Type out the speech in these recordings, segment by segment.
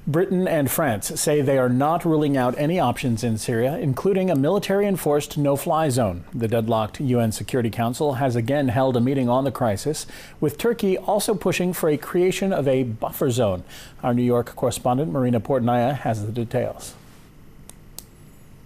Britain and France say they are not ruling out any options in Syria, including a military-enforced no-fly zone. The deadlocked UN Security Council has again held a meeting on the crisis, with Turkey also pushing for a creation of a buffer zone. Our New York correspondent Marina Portnaya has the details.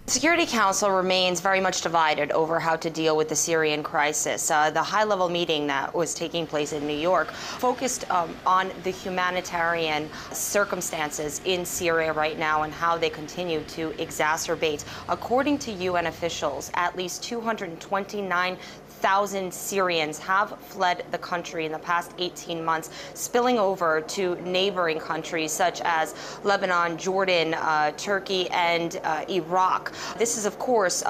The Security Council remains very much divided over how to deal with the Syrian crisis. The high-level meeting that was taking place in New York focused on the humanitarian circumstances in Syria right now and how they continue to exacerbate. According to UN officials, at least 229,000 Syrians have fled the country in the past 18 months, spilling over to neighboring countries such as Lebanon, Jordan, Turkey, and Iraq. This has, of course,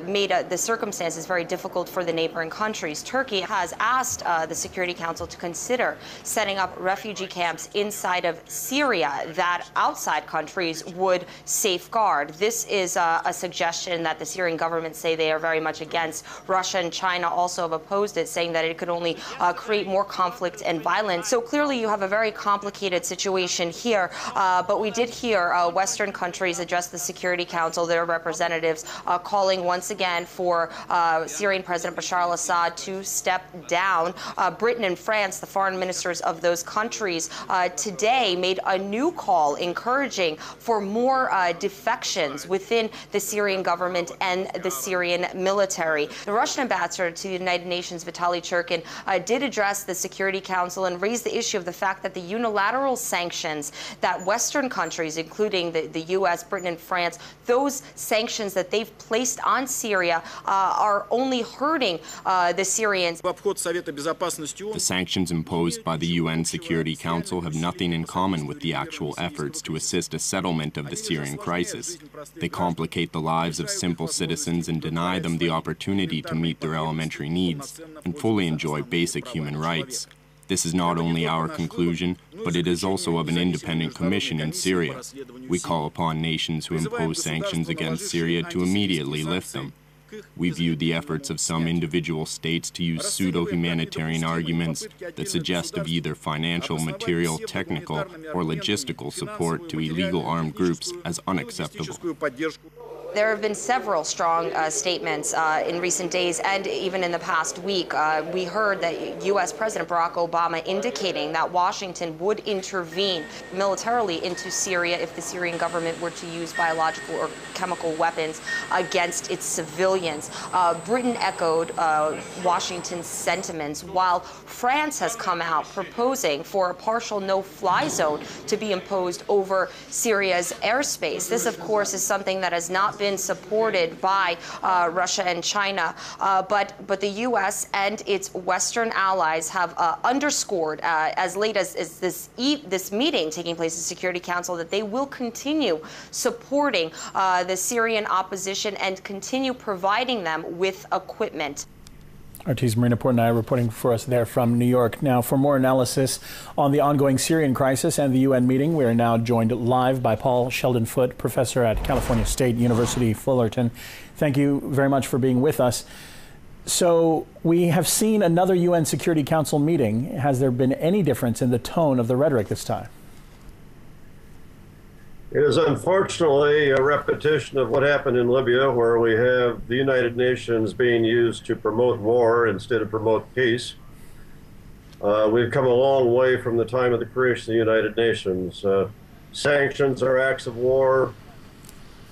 made the circumstances very difficult for the neighboring countries. Turkey has asked the Security Council to consider setting up refugee camps inside of Syria that outside countries would safeguard. This is a suggestion that the Syrian government say they are very much against. Russia and China also have opposed it, saying that it could only create more conflict and violence. So clearly you have a very complicated situation here, but we did hear Western countries address the Security Council, their representatives, calling once again for Syrian President Bashar al-Assad to step down. Britain and France, the foreign ministers of those countries, today made a new call encouraging for more defections within the Syrian government and the Syrian military. The Russian ambassador to the United Nations, Vitaly Churkin, did address the Security Council and raise the issue of the fact that the unilateral sanctions that Western countries, including the U.S., Britain, and France, those sanctions that they've placed on Syria are only hurting the Syrians. The sanctions imposed by the UN Security Council have nothing in common with the actual efforts to assist a settlement of the Syrian crisis. They complicate the lives of simple citizens and deny them the opportunity to meet their elementary needs and fully enjoy basic human rights. This is not only our conclusion, but it is also of an independent commission in Syria. We call upon nations who impose sanctions against Syria to immediately lift them. We view the efforts of some individual states to use pseudo-humanitarian arguments that suggest of either financial, material, technical, or logistical support to illegal armed groups as unacceptable. There have been several strong statements in recent days and even in the past week. We heard that U.S. President Barack Obama indicating that Washington would intervene militarily into Syria if the Syrian government were to use biological or chemical weapons against its civilians. Britain echoed Washington's sentiments, while France has come out proposing for a partial no-fly zone to be imposed over Syria's airspace. This, of course, is something that has not been supported by Russia and China, but the U.S. and its Western allies have underscored as late as this meeting taking place in the Security Council that they will continue supporting the Syrian opposition and continue providing them with equipment. RT's Marina Portnaya reporting for us there from New York. Now, for more analysis on the ongoing Syrian crisis and the UN meeting, we are now joined live by Paul Sheldon-Foote, professor at California State University, Fullerton. Thank you very much for being with us. So we have seen another UN Security Council meeting. Has there been any difference in the tone of the rhetoric this time? It is unfortunately a repetition of what happened in Libya, where we have the United Nations being used to promote war instead of promote peace. We've come a long way from the time of the creation of the United Nations. Sanctions are acts of war.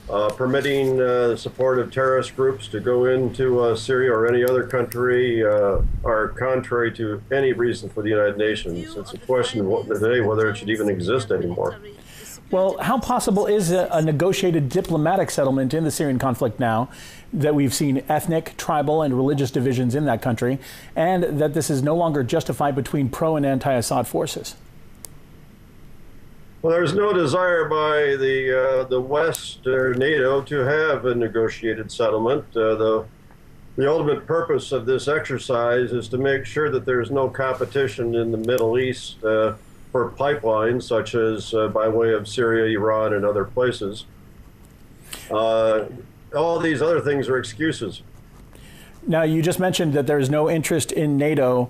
Permitting the support of terrorist groups to go into Syria or any other country are contrary to any reason for the United Nations. It's a question today whether it should even exist anymore. Well, how possible is a negotiated diplomatic settlement in the Syrian conflict now that we've seen ethnic, tribal, and religious divisions in that country, and that this is no longer justified between pro- and anti-Assad forces? Well, there's no desire by the West or NATO to have a negotiated settlement. The ultimate purpose of this exercise is to make sure that there's no competition in the Middle East for pipelines, such as by way of Syria, Iran, and other places. All these other things are excuses. Now, you just mentioned that there is no interest in NATO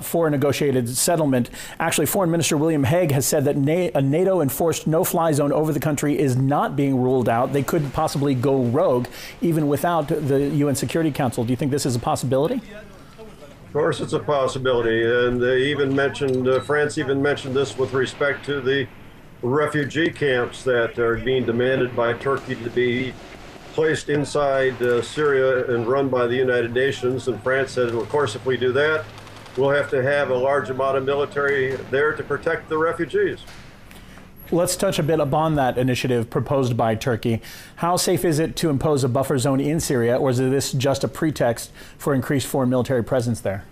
for a negotiated settlement. Actually, Foreign Minister William Hague has said that a NATO-enforced no-fly zone over the country is not being ruled out. They could possibly go rogue, even without the UN Security Council. Do you think this is a possibility? Of course, it's a possibility. And they even mentioned, France even mentioned this with respect to the refugee camps that are being demanded by Turkey to be placed inside Syria and run by the United Nations. And France said, well, of course, if we do that, we'll have to have a large amount of military there to protect the refugees. Let's touch a bit upon that initiative proposed by Turkey. How safe is it to impose a buffer zone in Syria, or is this just a pretext for increased foreign military presence there?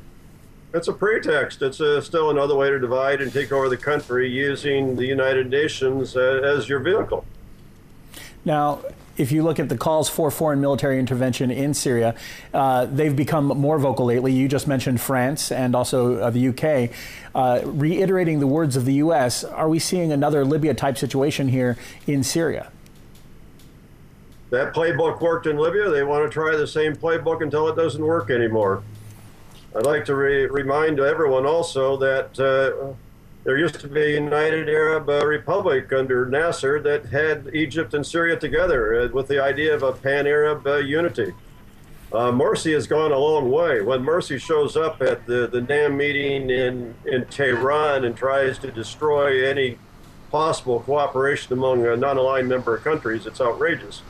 It's a pretext. It's still another way to divide and take over the country using the United Nations as your vehicle. Now, if you look at the calls for foreign military intervention in Syria, they've become more vocal lately. You just mentioned France and also the UK. Reiterating the words of the US, are we seeing another Libya-type situation here in Syria? That playbook worked in Libya. They want to try the same playbook until it doesn't work anymore. I'd like to remind everyone also that there used to be a United Arab Republic under Nasser that had Egypt and Syria together with the idea of a pan-Arab unity. Morsi has gone a long way. When Morsi shows up at the NAM meeting in Tehran and tries to destroy any possible cooperation among non-aligned member countries, it's outrageous.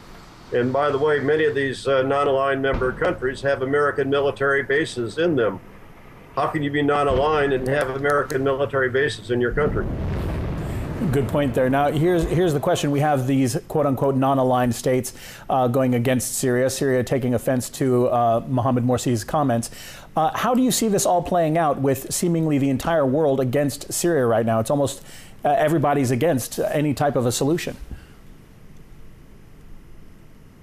And by the way, many of these non-aligned member countries have American military bases in them. How can you be non-aligned and have American military bases in your country? Good point there. Now, here's the question. We have these quote-unquote non-aligned states going against Syria, Syria taking offense to Mohamed Morsi's comments. How do you see this all playing out with seemingly the entire world against Syria right now? It's almost everybody's against any type of a solution.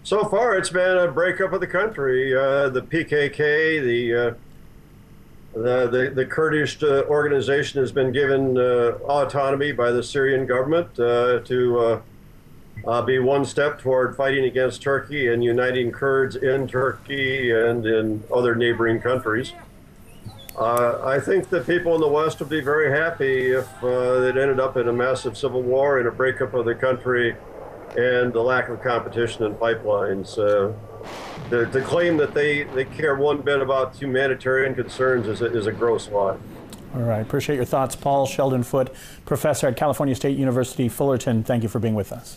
So far, it's been a breakup of the country. The PKK, the Kurdish organization has been given autonomy by the Syrian government to be one step toward fighting against Turkey and uniting Kurds in Turkey and in other neighboring countries. I think that people in the West would be very happy if it ended up in a massive civil war and a breakup of the country and the lack of competition in pipelines. The claim that they care one bit about humanitarian concerns is a gross lie. All right. Appreciate your thoughts. Paul Sheldon Foote, professor at California State University, Fullerton. Thank you for being with us.